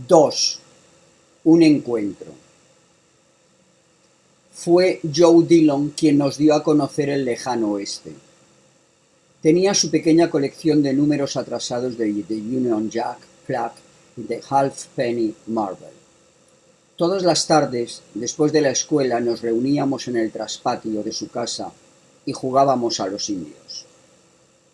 2. Un encuentro. Fue Joe Dillon quien nos dio a conocer el lejano oeste. Tenía su pequeña colección de números atrasados de The Union Jack, Plaque y The Halfpenny Marvel. Todas las tardes, después de la escuela, nos reuníamos en el traspatio de su casa y jugábamos a los indios.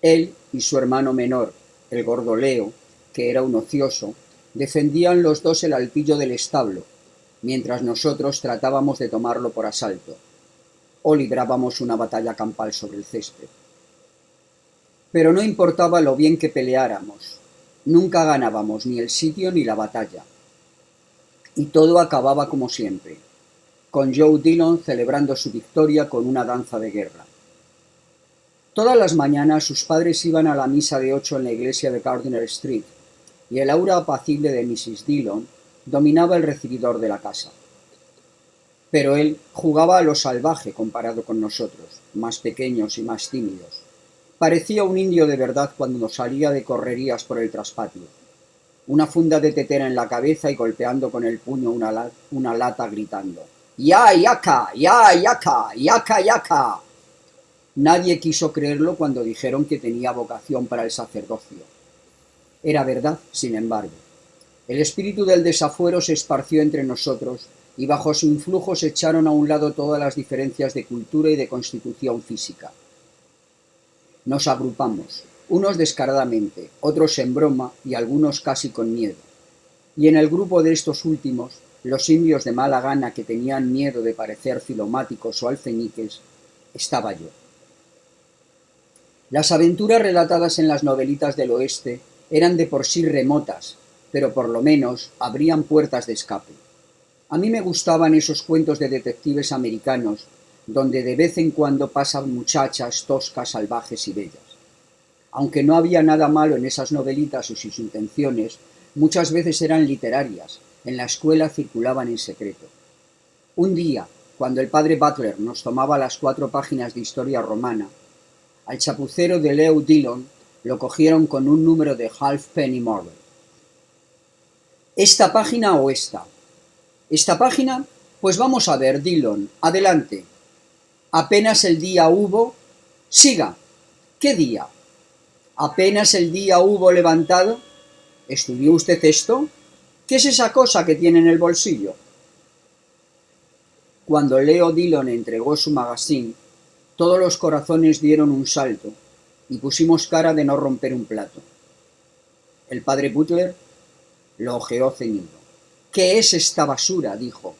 Él y su hermano menor, el gordo Leo, que era un ocioso, defendían los dos el altillo del establo, mientras nosotros tratábamos de tomarlo por asalto, o librábamos una batalla campal sobre el césped. Pero no importaba lo bien que peleáramos, nunca ganábamos ni el sitio ni la batalla. Y todo acababa como siempre, con Joe Dillon celebrando su victoria con una danza de guerra. Todas las mañanas sus padres iban a la misa de 8 en la iglesia de Gardiner Street, y el aura apacible de Mrs. Dillon dominaba el recibidor de la casa. Pero él jugaba a lo salvaje comparado con nosotros, más pequeños y más tímidos. Parecía un indio de verdad cuando salía de correrías por el traspatio, una funda de tetera en la cabeza y golpeando con el puño una lata gritando «¡Ya, yaca! ¡Ya, yaca! ¡Yaca, yaca!». Nadie quiso creerlo cuando dijeron que tenía vocación para el sacerdocio. Era verdad, sin embargo. El espíritu del desafuero se esparció entre nosotros y bajo su influjo se echaron a un lado todas las diferencias de cultura y de constitución física. Nos agrupamos, unos descaradamente, otros en broma y algunos casi con miedo. Y en el grupo de estos últimos, los indios de mala gana que tenían miedo de parecer filomáticos o alfeñiques, estaba yo. Las aventuras relatadas en las novelitas del oeste eran de por sí remotas, pero por lo menos abrían puertas de escape. A mí me gustaban esos cuentos de detectives americanos, donde de vez en cuando pasan muchachas toscas, salvajes y bellas. Aunque no había nada malo en esas novelitas o sus intenciones, muchas veces eran literarias, en la escuela circulaban en secreto. Un día, cuando el padre Butler nos tomaba las 4 páginas de historia romana, al chapucero de Leo Dillon lo cogieron con un número de Halfpenny Marvel. ¿Esta página o esta? ¿Esta página? Pues vamos a ver, Dillon, adelante. Apenas el día hubo... Siga. ¿Qué día? ¿Apenas el día hubo levantado? ¿Estudió usted esto? ¿Qué es esa cosa que tiene en el bolsillo? Cuando Leo Dillon entregó su magazine, todos los corazones dieron un salto y pusimos cara de no romper un plato. El padre Butler lo ojeó ceñido. «¿Qué es esta basura?», dijo.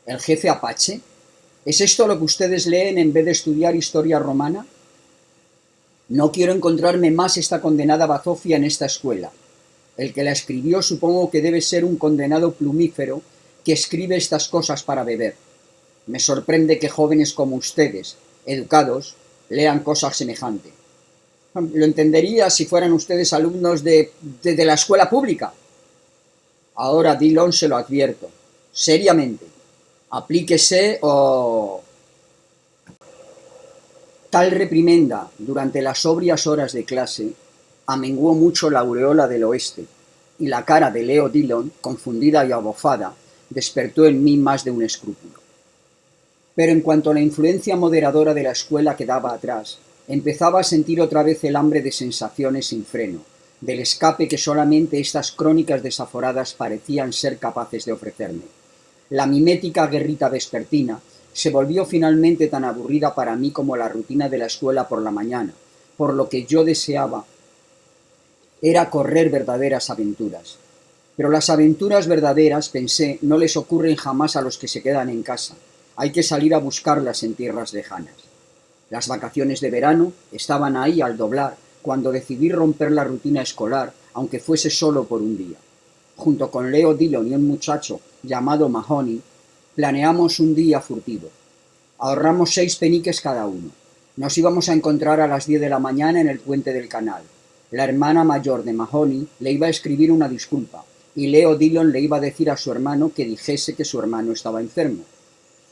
«¿El jefe Apache? ¿Es esto lo que ustedes leen en vez de estudiar historia romana? No quiero encontrarme más esta condenada bazofia en esta escuela. El que la escribió supongo que debe ser un condenado plumífero que escribe estas cosas para beber. Me sorprende que jóvenes como ustedes, educados, lean cosas semejantes. Lo entendería si fueran ustedes alumnos de la escuela pública». Ahora Dillon se lo advierto, seriamente. Aplíquese o... Tal reprimenda durante las sobrias horas de clase amenguó mucho la aureola del oeste, y la cara de Leo Dillon, confundida y abofada, despertó en mí más de un escrúpulo. Pero en cuanto la influencia moderadora de la escuela quedaba atrás, empezaba a sentir otra vez el hambre de sensaciones sin freno, del escape que solamente estas crónicas desaforadas parecían ser capaces de ofrecerme. La mimética guerrita vespertina se volvió finalmente tan aburrida para mí como la rutina de la escuela por la mañana, por lo que yo deseaba era correr verdaderas aventuras. Pero las aventuras verdaderas, pensé, no les ocurren jamás a los que se quedan en casa. Hay que salir a buscarlas en tierras lejanas. Las vacaciones de verano estaban ahí al doblar cuando decidí romper la rutina escolar, aunque fuese solo por un día. Junto con Leo Dillon y un muchacho llamado Mahoney, planeamos un día furtivo. Ahorramos 6 peniques cada uno. Nos íbamos a encontrar a las 10 de la mañana en el puente del canal. La hermana mayor de Mahoney le iba a escribir una disculpa, y Leo Dillon le iba a decir a su hermano que dijese que su hermano estaba enfermo.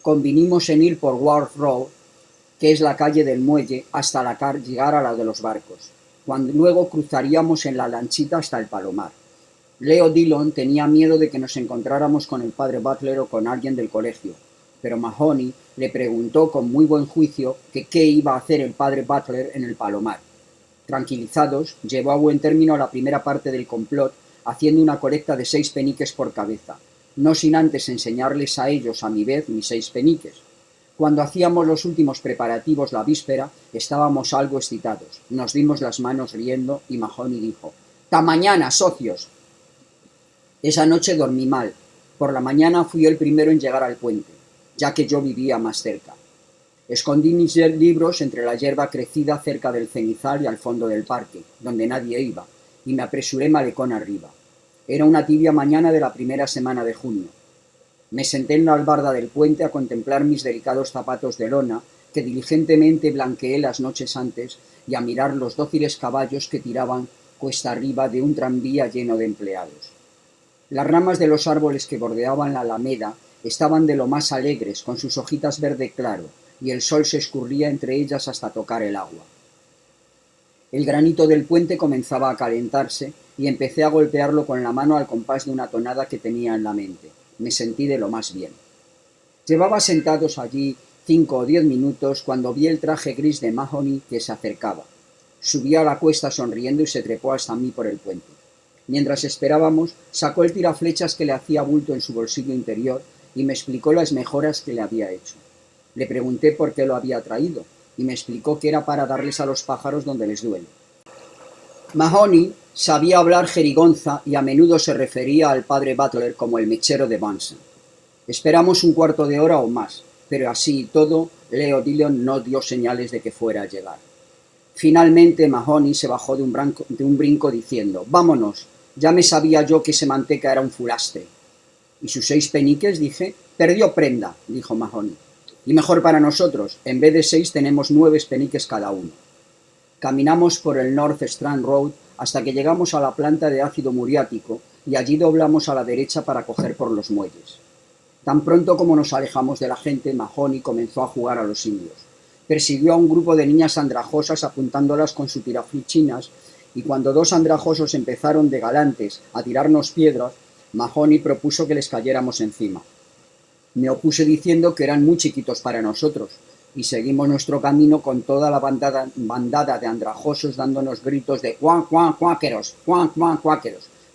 Convinimos en ir por Wharf Road, que es la calle del muelle, hasta llegar a la de los barcos, cuando luego cruzaríamos en la lanchita hasta el Palomar. Leo Dillon tenía miedo de que nos encontráramos con el padre Butler o con alguien del colegio, pero Mahoney le preguntó con muy buen juicio que qué iba a hacer el padre Butler en el Palomar. Tranquilizados, llevó a buen término la primera parte del complot, haciendo una colecta de 6 peniques por cabeza, no sin antes enseñarles a ellos a mi vez mis 6 peniques. Cuando hacíamos los últimos preparativos la víspera, estábamos algo excitados. Nos dimos las manos riendo y Mahoney dijo: «¡Ta mañana, socios!». Esa noche dormí mal. Por la mañana fui el primero en llegar al puente, ya que yo vivía más cerca. Escondí mis libros entre la hierba crecida cerca del cenizal y al fondo del parque, donde nadie iba, y me apresuré malecón arriba. Era una tibia mañana de la primera semana de junio. Me senté en la albarda del puente a contemplar mis delicados zapatos de lona, que diligentemente blanqueé las noches antes, y a mirar los dóciles caballos que tiraban cuesta arriba de un tranvía lleno de empleados. Las ramas de los árboles que bordeaban la alameda estaban de lo más alegres, con sus hojitas verde claro, y el sol se escurría entre ellas hasta tocar el agua. El granito del puente comenzaba a calentarse y empecé a golpearlo con la mano al compás de una tonada que tenía en la mente. Me sentí de lo más bien. Llevaba sentados allí 5 o 10 minutos cuando vi el traje gris de Mahoney que se acercaba. Subía a la cuesta sonriendo y se trepó hasta mí por el puente. Mientras esperábamos, sacó el tiraflechas que le hacía bulto en su bolsillo interior y me explicó las mejoras que le había hecho. Le pregunté por qué lo había traído y me explicó que era para darles a los pájaros donde les duele. Mahoney sabía hablar jerigonza y a menudo se refería al padre Butler como el mechero de Bunsen. Esperamos un cuarto de hora o más, pero así y todo, Leo Dillon no dio señales de que fuera a llegar. Finalmente Mahoney se bajó de un brinco diciendo: «Vámonos, ya me sabía yo que ese manteca era un fulastre». «¿Y sus 6 peniques?», dije. «Perdió prenda», dijo Mahoney. «Y mejor para nosotros, en vez de 6 tenemos 9 peniques cada uno». Caminamos por el North Strand Road hasta que llegamos a la planta de ácido muriático y allí doblamos a la derecha para coger por los muelles. Tan pronto como nos alejamos de la gente, Mahoney comenzó a jugar a los indios. Persiguió a un grupo de niñas andrajosas apuntándolas con sus tiraflechinas y cuando 2 andrajosos empezaron de galantes a tirarnos piedras, Mahoney propuso que les cayéramos encima. Me opuse diciendo que eran muy chiquitos para nosotros, y seguimos nuestro camino con toda la bandada de andrajosos dándonos gritos de «cuán, cuán, cuáqueros»,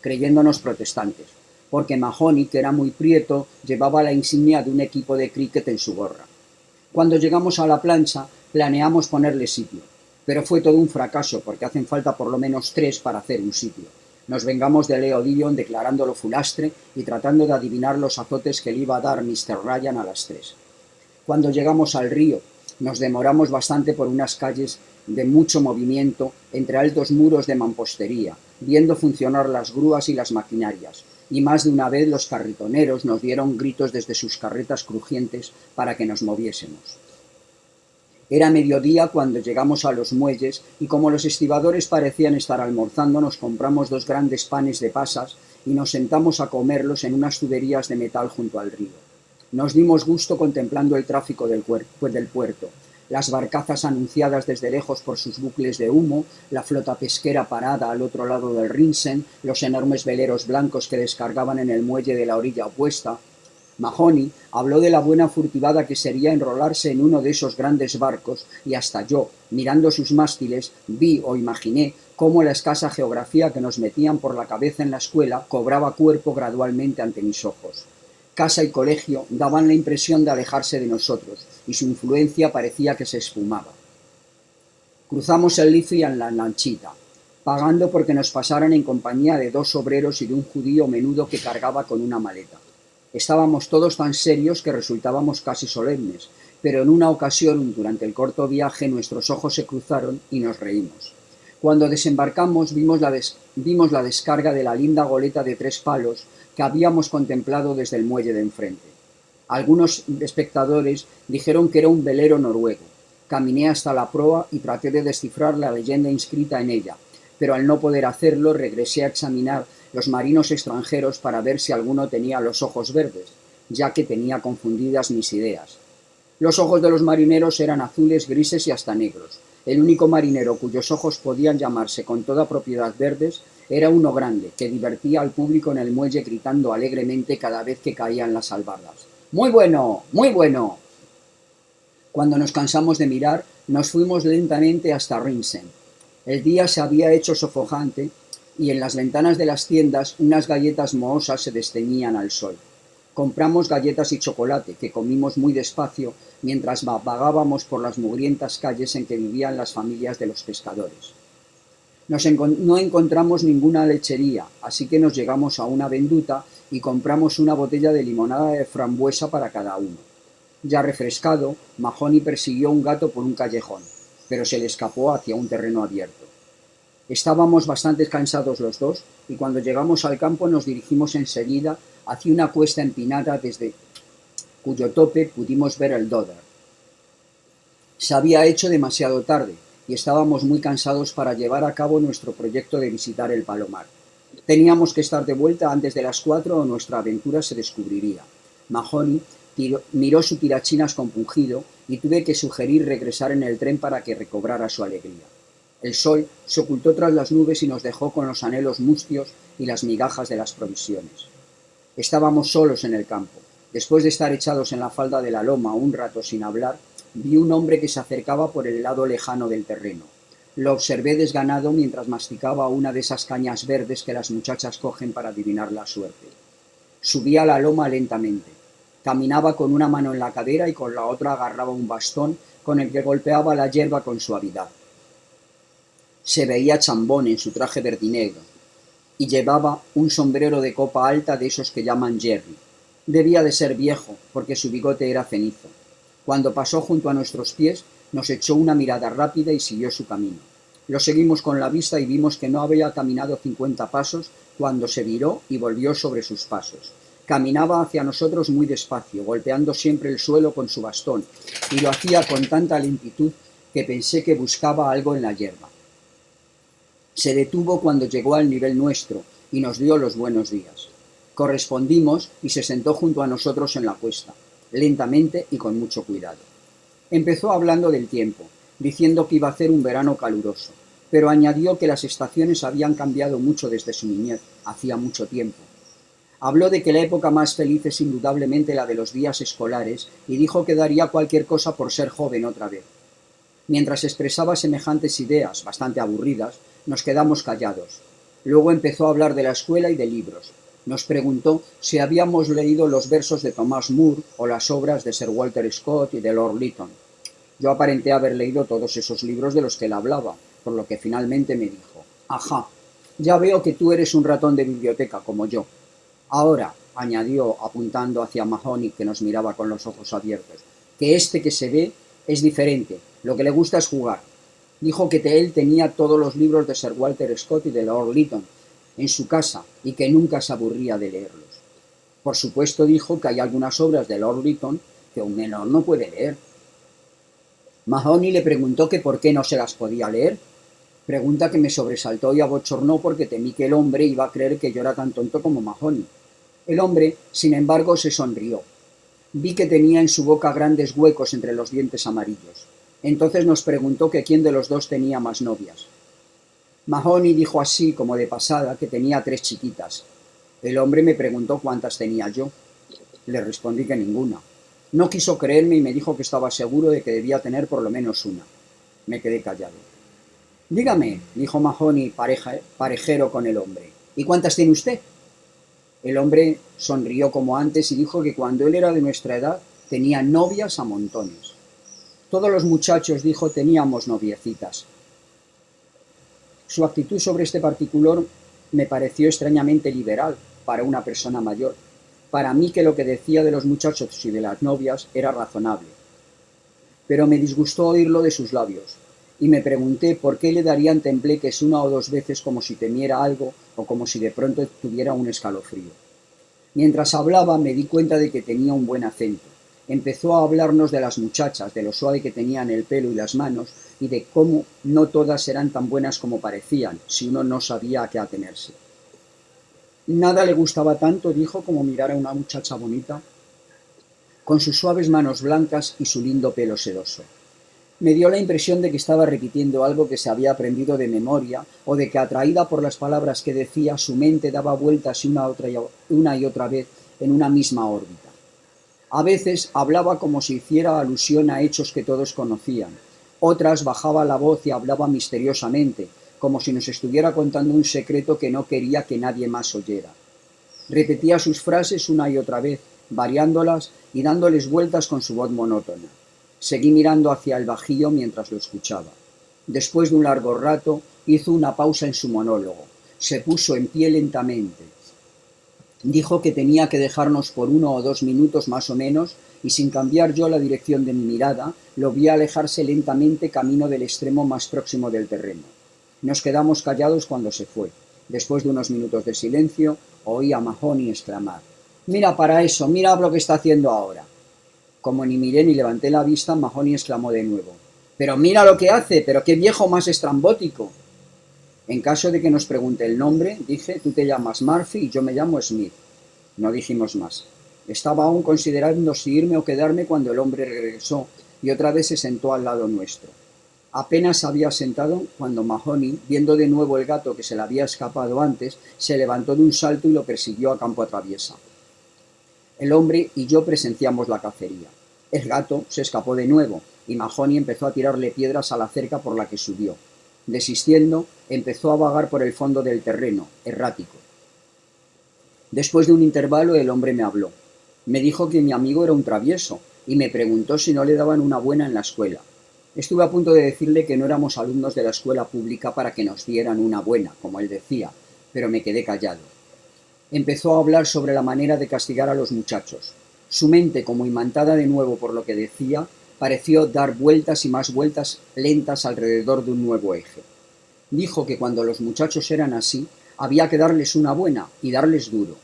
creyéndonos protestantes, porque Mahoney, que era muy prieto, llevaba la insignia de un equipo de cricket en su gorra. Cuando llegamos a la plancha, planeamos ponerle sitio, pero fue todo un fracaso, porque hacen falta por lo menos 3 para hacer un sitio. Nos vengamos de Leo Dillon declarándolo fulastre y tratando de adivinar los azotes que le iba a dar Mr. Ryan a las 3. Cuando llegamos al río, nos demoramos bastante por unas calles de mucho movimiento entre altos muros de mampostería, viendo funcionar las grúas y las maquinarias, y más de una vez los carritoneros nos dieron gritos desde sus carretas crujientes para que nos moviésemos. Era mediodía cuando llegamos a los muelles y como los estibadores parecían estar almorzando, nos compramos 2 grandes panes de pasas y nos sentamos a comerlos en unas tuberías de metal junto al río. Nos dimos gusto contemplando el tráfico del puerto, las barcazas anunciadas desde lejos por sus bucles de humo, la flota pesquera parada al otro lado del Rinsen, los enormes veleros blancos que descargaban en el muelle de la orilla opuesta. Mahoney habló de la buena furtivada que sería enrolarse en uno de esos grandes barcos y hasta yo, mirando sus mástiles, vi o imaginé cómo la escasa geografía que nos metían por la cabeza en la escuela cobraba cuerpo gradualmente ante mis ojos. Casa y colegio daban la impresión de alejarse de nosotros y su influencia parecía que se esfumaba. Cruzamos el Liffey en la lanchita, pagando porque nos pasaran en compañía de 2 obreros y de un judío menudo que cargaba con una maleta. Estábamos todos tan serios que resultábamos casi solemnes, pero en una ocasión, durante el corto viaje, nuestros ojos se cruzaron y nos reímos. Cuando desembarcamos vimos la descarga de la linda goleta de 3 palos que habíamos contemplado desde el muelle de enfrente. Algunos espectadores dijeron que era un velero noruego. Caminé hasta la proa y traté de descifrar la leyenda inscrita en ella, pero al no poder hacerlo regresé a examinar los marinos extranjeros para ver si alguno tenía los ojos verdes, ya que tenía confundidas mis ideas. Los ojos de los marineros eran azules, grises y hasta negros. El único marinero cuyos ojos podían llamarse con toda propiedad verdes Era uno grande, que divertía al público en el muelle gritando alegremente cada vez que caían las albardas. ¡Muy bueno! ¡Muy bueno! Cuando nos cansamos de mirar, nos fuimos lentamente hasta Rinsen. El día se había hecho sofocante y en las ventanas de las tiendas unas galletas mohosas se desteñían al sol. Compramos galletas y chocolate, que comimos muy despacio mientras vagábamos por las mugrientas calles en que vivían las familias de los pescadores. No encontramos ninguna lechería, así que nos llegamos a una venduta y compramos una botella de limonada de frambuesa para cada uno. Ya refrescado, Mahoney persiguió un gato por un callejón, pero se le escapó hacia un terreno abierto. Estábamos bastante cansados los dos y cuando llegamos al campo nos dirigimos enseguida hacia una cuesta empinada desde cuyo tope pudimos ver el Dodder. Se había hecho demasiado tarde y estábamos muy cansados para llevar a cabo nuestro proyecto de visitar el Palomar. Teníamos que estar de vuelta antes de las 4 o nuestra aventura se descubriría. Mahoney miró su tirachinas compungido y tuve que sugerir regresar en el tren para que recobrara su alegría. El sol se ocultó tras las nubes y nos dejó con los anhelos mustios y las migajas de las provisiones. Estábamos solos en el campo. Después de estar echados en la falda de la loma un rato sin hablar, vi un hombre que se acercaba por el lado lejano del terreno. Lo observé desganado mientras masticaba una de esas cañas verdes que las muchachas cogen para adivinar la suerte. Subía la loma lentamente. Caminaba con una mano en la cadera y con la otra agarraba un bastón con el que golpeaba la hierba con suavidad. Se veía chambón en su traje verdinegro y llevaba un sombrero de copa alta de esos que llaman Jerry. Debía de ser viejo, porque su bigote era cenizo. Cuando pasó junto a nuestros pies, nos echó una mirada rápida y siguió su camino. Lo seguimos con la vista y vimos que no había caminado 50 pasos cuando se viró y volvió sobre sus pasos. Caminaba hacia nosotros muy despacio, golpeando siempre el suelo con su bastón, y lo hacía con tanta lentitud que pensé que buscaba algo en la hierba. Se detuvo cuando llegó al nivel nuestro y nos dio los buenos días. Correspondimos y se sentó junto a nosotros en la cuesta, lentamente y con mucho cuidado. Empezó hablando del tiempo, diciendo que iba a hacer un verano caluroso, pero añadió que las estaciones habían cambiado mucho desde su niñez, hacía mucho tiempo. Habló de que la época más feliz es indudablemente la de los días escolares y dijo que daría cualquier cosa por ser joven otra vez. Mientras expresaba semejantes ideas, bastante aburridas, nos quedamos callados. Luego empezó a hablar de la escuela y de libros. Nos preguntó si habíamos leído los versos de Thomas Moore o las obras de Sir Walter Scott y de Lord Lytton. Yo aparenté haber leído todos esos libros de los que él hablaba, por lo que finalmente me dijo: «Ajá, ya veo que tú eres un ratón de biblioteca como yo». Ahora, añadió apuntando hacia Mahoney, que nos miraba con los ojos abiertos, que este que se ve es diferente, lo que le gusta es jugar. Dijo que él tenía todos los libros de Sir Walter Scott y de Lord Lytton en su casa y que nunca se aburría de leerlos. Por supuesto, dijo que hay algunas obras de Lord Lytton que un menor no puede leer. Mahoney le preguntó que por qué no se las podía leer, pregunta que me sobresaltó y abochornó porque temí que el hombre iba a creer que yo era tan tonto como Mahoney. El hombre, sin embargo, se sonrió. Vi que tenía en su boca grandes huecos entre los dientes amarillos. Entonces nos preguntó que quién de los dos tenía más novias. Mahoney dijo así, como de pasada, que tenía 3 chiquitas. El hombre me preguntó cuántas tenía yo. Le respondí que ninguna. No quiso creerme y me dijo que estaba seguro de que debía tener por lo menos una. Me quedé callado. «Dígame», dijo Mahoney parejero con el hombre, «¿y cuántas tiene usted?» El hombre sonrió como antes y dijo que cuando él era de nuestra edad tenía novias a montones. Todos los muchachos, dijo, teníamos noviecitas. Su actitud sobre este particular me pareció extrañamente liberal para una persona mayor. Para mí que lo que decía de los muchachos y de las novias era razonable. Pero me disgustó oírlo de sus labios, y me pregunté por qué le darían tembleques 1 o 2 veces como si temiera algo o como si de pronto tuviera un escalofrío. Mientras hablaba me di cuenta de que tenía un buen acento. Empezó a hablarnos de las muchachas, de lo suave que tenían el pelo y las manos, y de cómo no todas eran tan buenas como parecían, si uno no sabía a qué atenerse. Nada le gustaba tanto, dijo, como mirar a una muchacha bonita, con sus suaves manos blancas y su lindo pelo sedoso. Me dio la impresión de que estaba repitiendo algo que se había aprendido de memoria o de que, atraída por las palabras que decía, su mente daba vueltas una y otra vez en una misma órbita. A veces hablaba como si hiciera alusión a hechos que todos conocían. Otras bajaba la voz y hablaba misteriosamente, como si nos estuviera contando un secreto que no quería que nadie más oyera. Repetía sus frases una y otra vez, variándolas y dándoles vueltas con su voz monótona. Seguí mirando hacia el bajío mientras lo escuchaba. Después de un largo rato, hizo una pausa en su monólogo. Se puso en pie lentamente. Dijo que tenía que dejarnos por 1 o 2 minutos más o menos, y sin cambiar yo la dirección de mi mirada, lo vi alejarse lentamente camino del extremo más próximo del terreno. Nos quedamos callados cuando se fue. Después de unos minutos de silencio, oí a Mahoney exclamar: «Mira para eso, mira lo que está haciendo ahora». Como ni miré ni levanté la vista, Mahoney exclamó de nuevo: «¡Pero mira lo que hace! ¡Pero qué viejo más estrambótico!». En caso de que nos pregunte el nombre, dije: «Tú te llamas Murphy y yo me llamo Smith». No dijimos más. Estaba aún considerando si irme o quedarme cuando el hombre regresó y otra vez se sentó al lado nuestro. Apenas había sentado cuando Mahoney, viendo de nuevo el gato que se le había escapado antes, se levantó de un salto y lo persiguió a campo traviesa. El hombre y yo presenciamos la cacería. El gato se escapó de nuevo y Mahoney empezó a tirarle piedras a la cerca por la que subió. Desistiendo, empezó a vagar por el fondo del terreno, errático. Después de un intervalo, el hombre me habló. Me dijo que mi amigo era un travieso y me preguntó si no le daban una buena en la escuela. Estuve a punto de decirle que no éramos alumnos de la escuela pública para que nos dieran una buena, como él decía, pero me quedé callado. Empezó a hablar sobre la manera de castigar a los muchachos. Su mente, como imantada de nuevo por lo que decía, pareció dar vueltas y más vueltas lentas alrededor de un nuevo eje. Dijo que cuando los muchachos eran así, había que darles una buena y darles duro.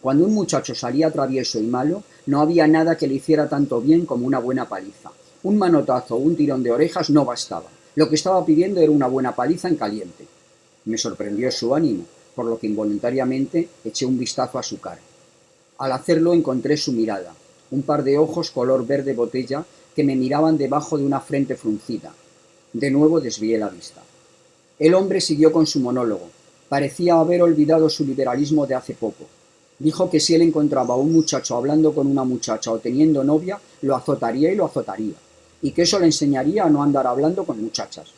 Cuando un muchacho salía travieso y malo, no había nada que le hiciera tanto bien como una buena paliza. Un manotazo o un tirón de orejas no bastaba. Lo que estaba pidiendo era una buena paliza en caliente. Me sorprendió su ánimo, por lo que involuntariamente eché un vistazo a su cara. Al hacerlo encontré su mirada, un par de ojos color verde botella que me miraban debajo de una frente fruncida. De nuevo desvié la vista. El hombre siguió con su monólogo. Parecía haber olvidado su liberalismo de hace poco. Dijo que si él encontraba a un muchacho hablando con una muchacha o teniendo novia, lo azotaría y lo azotaría, y que eso le enseñaría a no andar hablando con muchachas.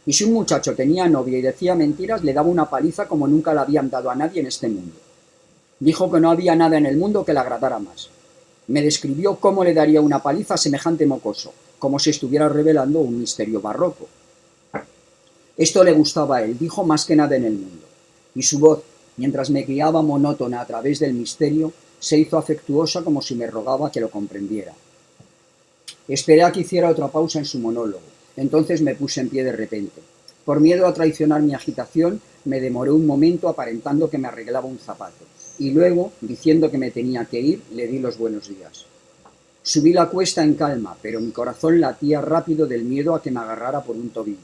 Y si un muchacho tenía novia y decía mentiras, le daba una paliza como nunca la habían dado a nadie en este mundo. Dijo que no había nada en el mundo que le agradara más. Me describió cómo le daría una paliza a semejante mocoso, como si estuviera revelando un misterio barroco. Esto le gustaba a él, dijo, más que nada en el mundo. Y su voz, mientras me guiaba monótona a través del misterio, se hizo afectuosa como si me rogaba que lo comprendiera. Esperé a que hiciera otra pausa en su monólogo. Entonces me puse en pie de repente. Por miedo a traicionar mi agitación, me demoré un momento aparentando que me arreglaba un zapato. Y luego, diciendo que me tenía que ir, le di los buenos días. Subí la cuesta en calma, pero mi corazón latía rápido del miedo a que me agarrara por un tobillo.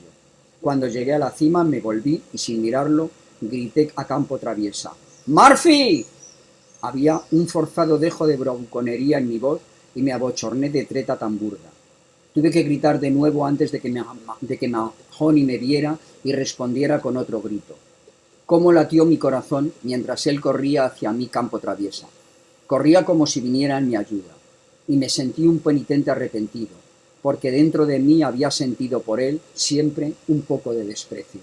Cuando llegué a la cima me volví y sin mirarlo grité a campo traviesa: «¡Murphy!». Había un forzado dejo de bronconería en mi voz y me abochorné de treta tan burda. Tuve que gritar de nuevo antes de que Mahoney me viera y respondiera con otro grito. Cómo latió mi corazón mientras él corría hacia mí campo traviesa. Corría como si viniera en mi ayuda, y me sentí un penitente arrepentido, porque dentro de mí había sentido por él siempre un poco de desprecio.